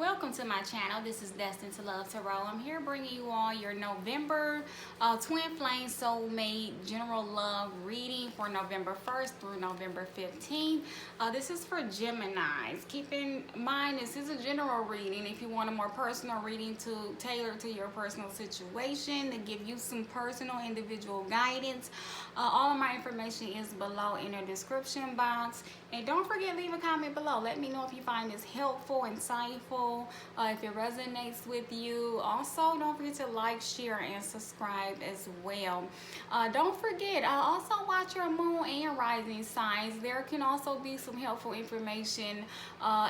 Welcome to my channel. This is Destined to Love Tarot. I'm here bringing you all your November Twin Flame Soulmate General Love reading for November 1st through November 15th. This is for Geminis. Keep in mind this is a general reading. If you want a more personal reading to tailor to your personal situation, to give you some personal individual guidance, all of my information is below in the description box. And don't forget, leave a comment below. Let me know if you find this helpful, insightful, if it resonates with you. Also, don't forget to like, share, and subscribe as well. Don't forget, also watch your moon and rising signs. There can also be some helpful information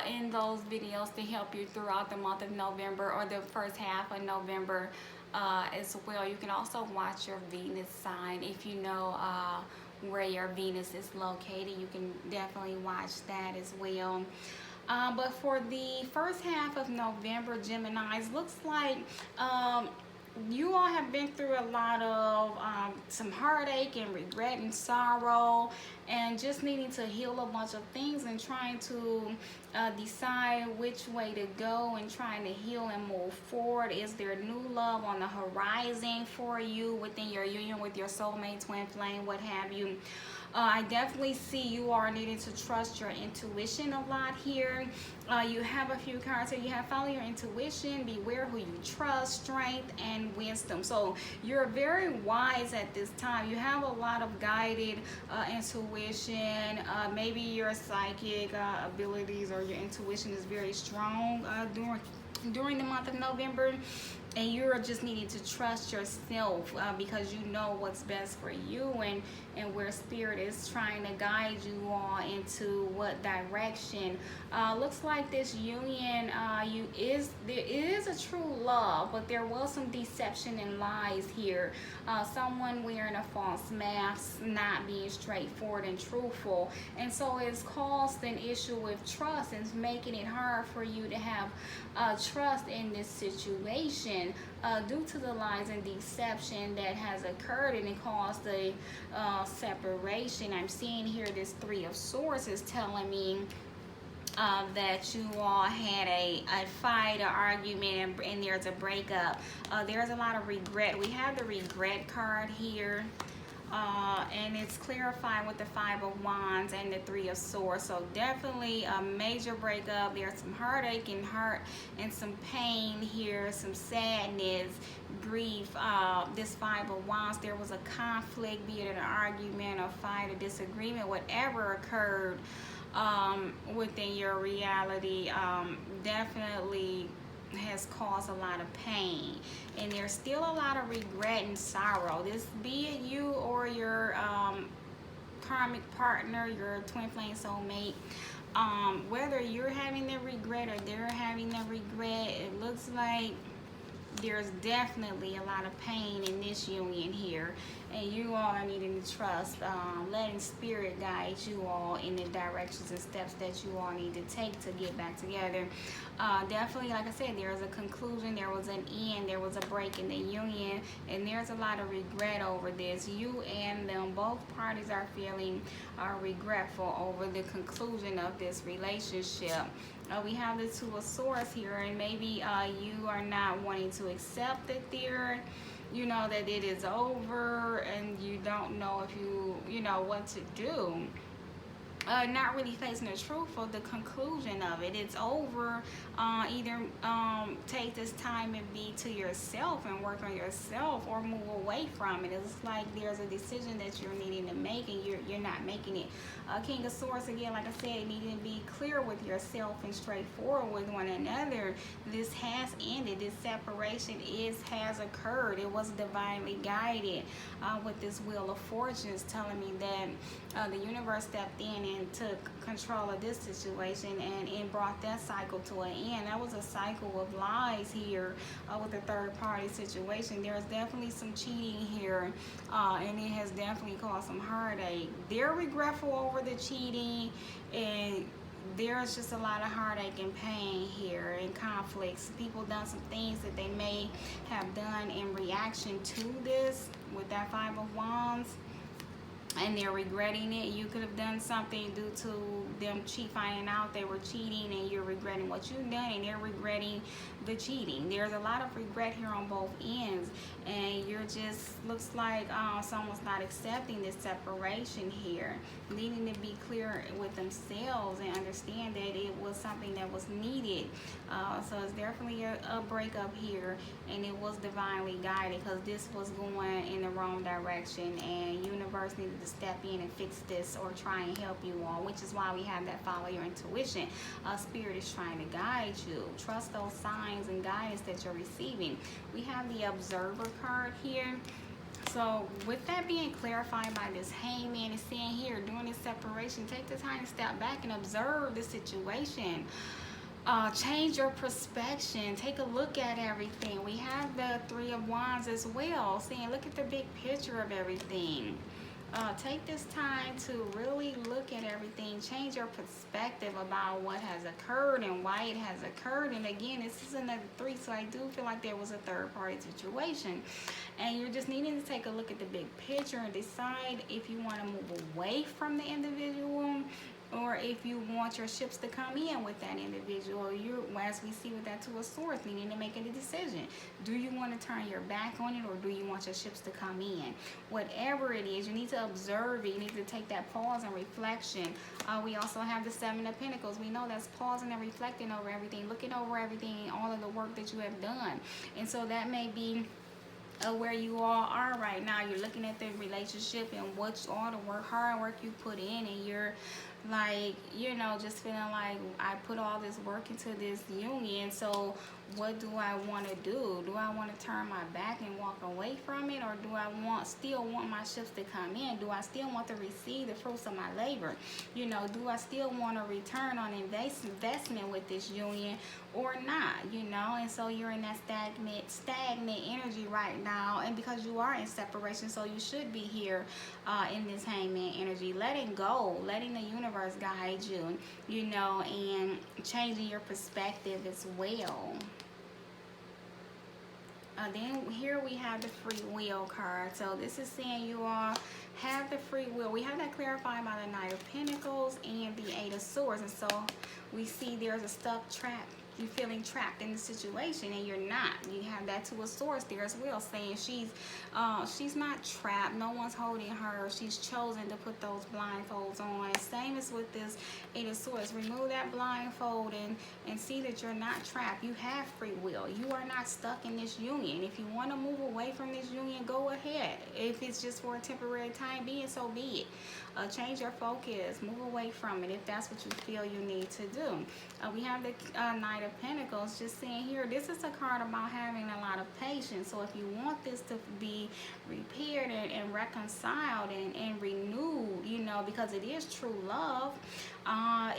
in those videos to help you throughout the month of November or the first half of November as well. You can also watch your Venus sign if you know where your Venus is located. You can definitely watch that as well. But for the first half of November, Geminis, looks like you all have been through a lot of some heartache and regret and sorrow, and just needing to heal a bunch of things and trying to decide which way to go and trying to heal and move forward. Is there new love on the horizon for you within your union with your soulmate, twin flame, what have you? I definitely see you are needing to trust your intuition a lot here. You have a few cards here. You have follow your intuition, beware who you trust, strength, and wisdom. So you're very wise at this time. You have a lot of guided intuition. Maybe your psychic abilities or your intuition is very strong during the month of November. And you're just needing to trust yourself because you know what's best for you and where spirit is trying to guide you all into what direction. Looks like this union, it is a true love, but there was some deception and lies here. Someone wearing a false mask, not being straightforward and truthful. And so it's caused an issue with trust and making it hard for you to have trust in this situation due to the lies and deception that has occurred, and it caused a separation. I'm seeing here this Three of Swords is telling me that you all had a fight, an argument, and there's a breakup. There's a lot of regret. We have the regret card here. And it's clarifying with the Five of Wands and the Three of Swords. So definitely a major breakup. There's some heartache and hurt and some pain here, some sadness, grief. This Five of Wands, there was a conflict, be it an argument, a fight, a disagreement, whatever occurred within your reality, definitely has caused a lot of pain, and there's still a lot of regret and sorrow. This, be it you or your karmic partner, your twin flame soulmate, whether you're having the regret or they're having the regret, it looks like there's definitely a lot of pain in this union here, and you all are needing to trust, letting spirit guide you all in the directions and steps that you all need to take to get back together. Definitely, like I said, there was a conclusion, there was an end, there was a break in the union, and there's a lot of regret over this. You and them, both parties are feeling regretful over the conclusion of this relationship. We have the Two of Swords here, and maybe you are not wanting to accept that you know that it is over, and you don't know if you know what to do. Not really facing the truth of the conclusion of it. It's over. Either take this time and be to yourself and work on yourself, or move away from it. It's like there's a decision that you're needing to make, and you're not making it. King of Swords, again, like I said, needing to be clear with yourself and straightforward with one another. This has ended. This separation has occurred. It was divinely guided with this Wheel of Fortune telling me that the universe stepped in and took control of this situation, and it brought that cycle to an end. That was a cycle of lies here with a third party situation. There's definitely some cheating here, and it has definitely caused some heartache. They're regretful over the cheating, and there's just a lot of heartache and pain here and conflicts. People done some things that they may have done in reaction to this with that Five of Wands. and they're regretting it. You could have done something due to them finding out they were cheating, and you're regretting what you've done, and they're regretting the cheating. There's a lot of regret here on both ends, and you're just looks like someone's not accepting this separation here, needing to be clear with themselves and understand that it was something that was needed. So it's definitely a breakup here, and it was divinely guided, because this was going in the wrong direction, and universe needed to step in and fix this or try and help you all, which is why we have that follow your intuition. Spirit is trying to guide you. Trust those signs and guidance that you're receiving. We have the observer card here. So with that being clarified by this hangman, is saying here, during this separation, take the time to step back and observe the situation. Change your perspective. Take a look at everything. We have the Three of Wands as well, saying look at the big picture of everything. Take this time to really look at everything. Change your perspective about what has occurred and why it has occurred. And again, this is another 3, so I do feel like there was a third party situation. And you're just needing to take a look at the big picture and decide if you want to move away from the individual, or if you want your ships to come in with that individual. You, as we see with that Two of Swords, needing to make a decision. Do you want to turn your back on it, or do you want your ships to come in? Whatever it is, you need to observe it. You need to take that pause and reflection. We also have the Seven of Pentacles. We know that's pausing and reflecting over everything, looking over everything, all of the work that you have done. And so that may be where you all are right now. You're looking at the relationship and what's all the work, hard work you put in, and you're like, you know, just feeling like I put all this work into this union, so what do I want to do? Do I want to turn my back and walk away from it, or do I still want my ships to come in? Do I still want to receive the fruits of my labor? You know, do I still want a return on investment with this union or not? You know, and so you're in that stagnant energy right now, and because you are in separation, so you should be here in this hangman energy, letting go, letting the universe guide you, you know, and changing your perspective as well. Then here we have the free will card. So this is saying you all have the free will. We have that clarified by the Knight of Pentacles and the Eight of Swords. And so we see there's a stuck trap. You're feeling trapped in the situation, and you're not. You have that Two of Swords there as well, saying she's not trapped. No one's holding her. She's chosen to put those blindfolds on. Same as with this Eight of Swords. Remove that blindfold and see that you're not trapped. You have free will. You are not stuck in this union. If you want to move away from this union, go ahead. If it's just for a temporary time being, so be it. Change your focus. Move away from it if that's what you feel you need to do. We have the Knight of Pentacles, just saying here, this is a card about having a lot of patience. So if you want this to be repaired and reconciled and renewed, you know, because it is true love,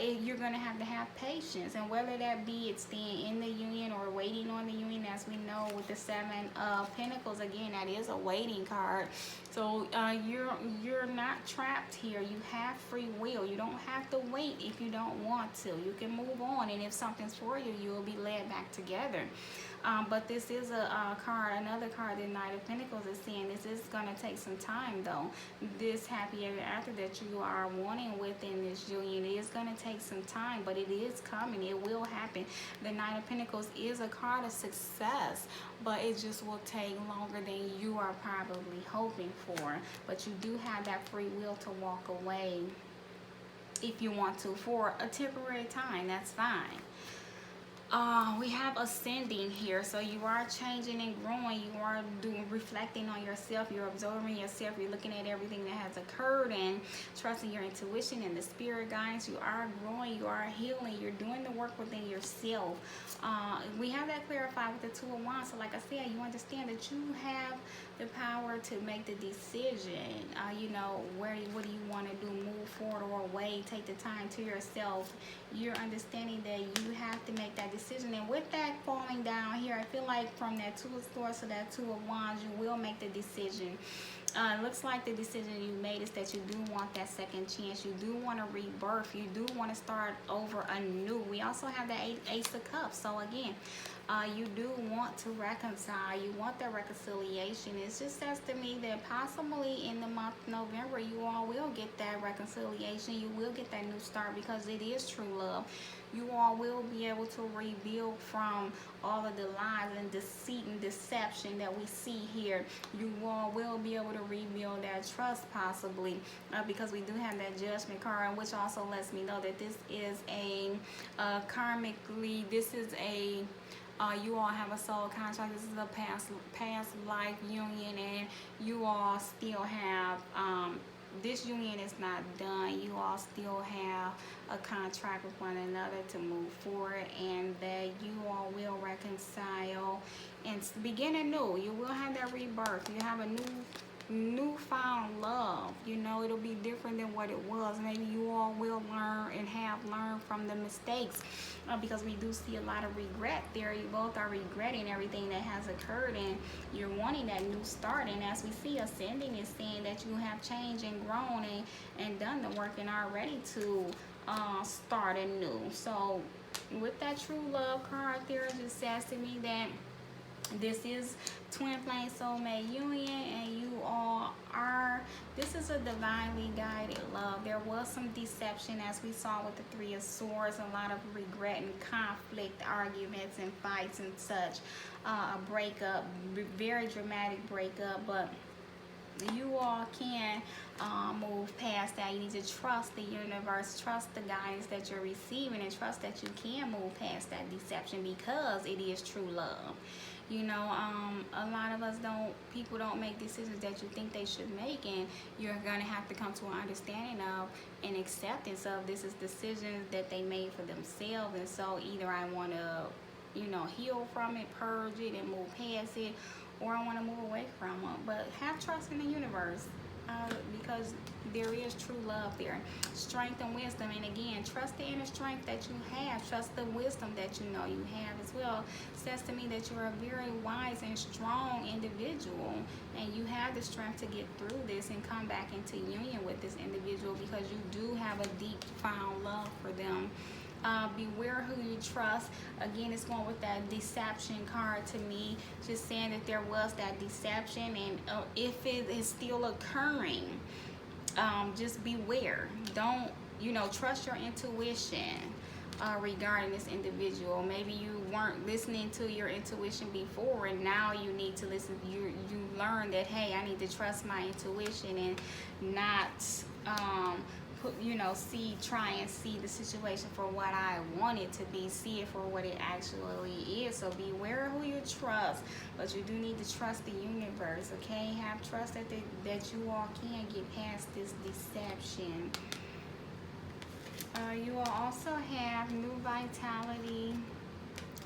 you're going to have patience. And whether that be it's staying in the union or waiting on the union, as we know with the Seven of Pentacles, again, that is a waiting card. So you're not trapped here. You have free will. You don't have to wait if you don't want to. You can move on, and if something's for you, you will be led back together. But this is a card, another card, the Knight of Pentacles is saying this is going to take some time, though. This happy ever after that you are wanting within this union, it is going to take some time, but it is coming. It will happen. The Knight of Pentacles is a card of success, but it just will take longer than you are probably hoping for. But you do have that free will to walk away if you want to for a temporary time. That's fine. We have ascending here, so you are changing and growing. You are reflecting on yourself. You're observing yourself. You're looking at everything that has occurred and trusting your intuition and the spirit guides. You are growing. You are healing. You're doing the work within yourself. We have that clarified with the Two of Wands. So like I said, you understand that you have the power to make the decision. You know, what do you want to do? Move forward or away? Take the time to yourself. You're understanding that you have to make that decision. And with that falling down here, I feel like from that Two of Swords to that Two of Wands, you will make the decision. It looks like the decision you made is that you do want that second chance. You do want to rebirth. You do want to start over anew. We also have the Ace of Cups. So again, you do want to reconcile. You want that reconciliation. It just says to me that possibly in the month of November, you all will get that reconciliation. You will get that new start because it is true love. You all will be able to rebuild from all of the lies and deceit and deception that we see here. You all will be able to rebuild that trust possibly because we do have that Judgment card, which also lets me know that this is a karmically, this is a you all have a soul contract. This is a past life union, and you all still have this union is not done. You all still have a contract with one another to move forward, and that you all will reconcile and begin anew. You will have that rebirth. You have a newfound love. You know, it'll be different than what it was. Maybe you all will learn and have learned from the mistakes because we do see a lot of regret there. You both are regretting everything that has occurred, and you're wanting that new start. And as we see, Ascending is saying that you have changed and grown and done the work and are ready to start anew. So with that true love card there, it just says to me that this is twin flame soulmate union, and you all are, this is a divinely guided love. There was some deception, as we saw with the Three of Swords, a lot of regret and conflict, arguments and fights and such, a breakup, very dramatic breakup, but you all can move past that. You need to trust the universe, trust the guidance that you're receiving, and trust that you can move past that deception because it is true love. You know, a lot of us people don't make decisions that you think they should make, and you're going to have to come to an understanding of and acceptance of this is decisions that they made for themselves. And so either I want to, you know, heal from it, purge it, and move past it, or I want to move away from it. But have trust in the universe because there is true love there. Strength and wisdom. And again, trust the inner strength that you have. Trust the wisdom that you know you have as well. Says to me that you're a very wise and strong individual, and you have the strength to get through this and come back into union with this individual because you do have a deep found love for them. Beware who you trust. Again, it's going with that deception card to me, just saying that there was that deception, and if it is still occurring, just beware. Don't, you know, trust your intuition regarding this individual. Maybe you weren't listening to your intuition before, and now you need to listen. You learn that, hey, I need to trust my intuition and not you know, try and see the situation for what I want it to be, see it for what it actually is. So beware who you trust, but you do need to trust the universe, okay? Have trust that you all can get past this deception. You will also have new vitality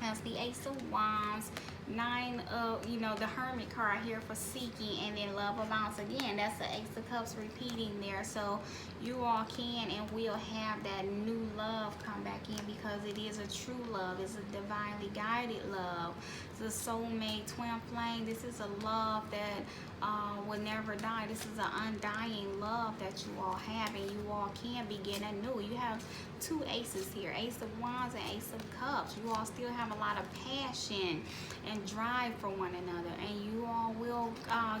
as the Ace of Wands, Nine of, you know, the Hermit card here for seeking, and then Love Allowance. Again, that's the Ace of Cups repeating there. So you all can and will have that new love come back in because it is a true love. It's a divinely guided love. It's a soulmate, twin flame. This is a love that will never die. This is an undying love that you all have, and you all can begin anew. You have two aces here, Ace of Wands and Ace of Cups. You all still have a lot of passion and drive for one another, and you all will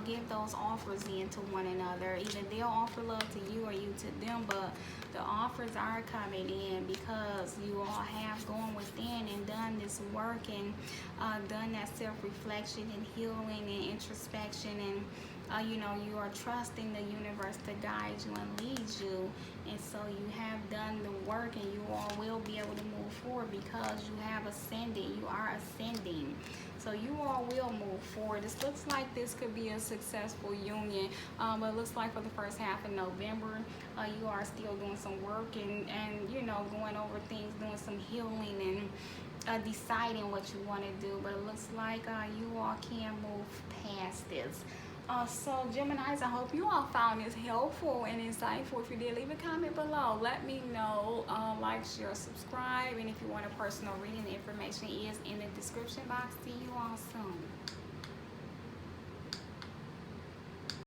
give those offers in to one another. Either they'll offer love to you or you to them, but the offers are coming in because you all have gone within and done this work and done that self-reflection and healing and introspection, and you know, you are trusting the universe to guide you and lead you. And so you have done the work, and you all will be able to move forward because you have ascended. You are ascending. So you all will move forward. This looks like this could be a successful union, but it looks like for the first half of November, you are still doing some work and you know, going over things, doing some healing and deciding what you want to do. But it looks like you all can move past this. So Geminis, I hope you all found this helpful and insightful. If you did, leave a comment below. Let me know. Like, share, subscribe, and if you want a personal reading, the information is in the description box. See you all soon.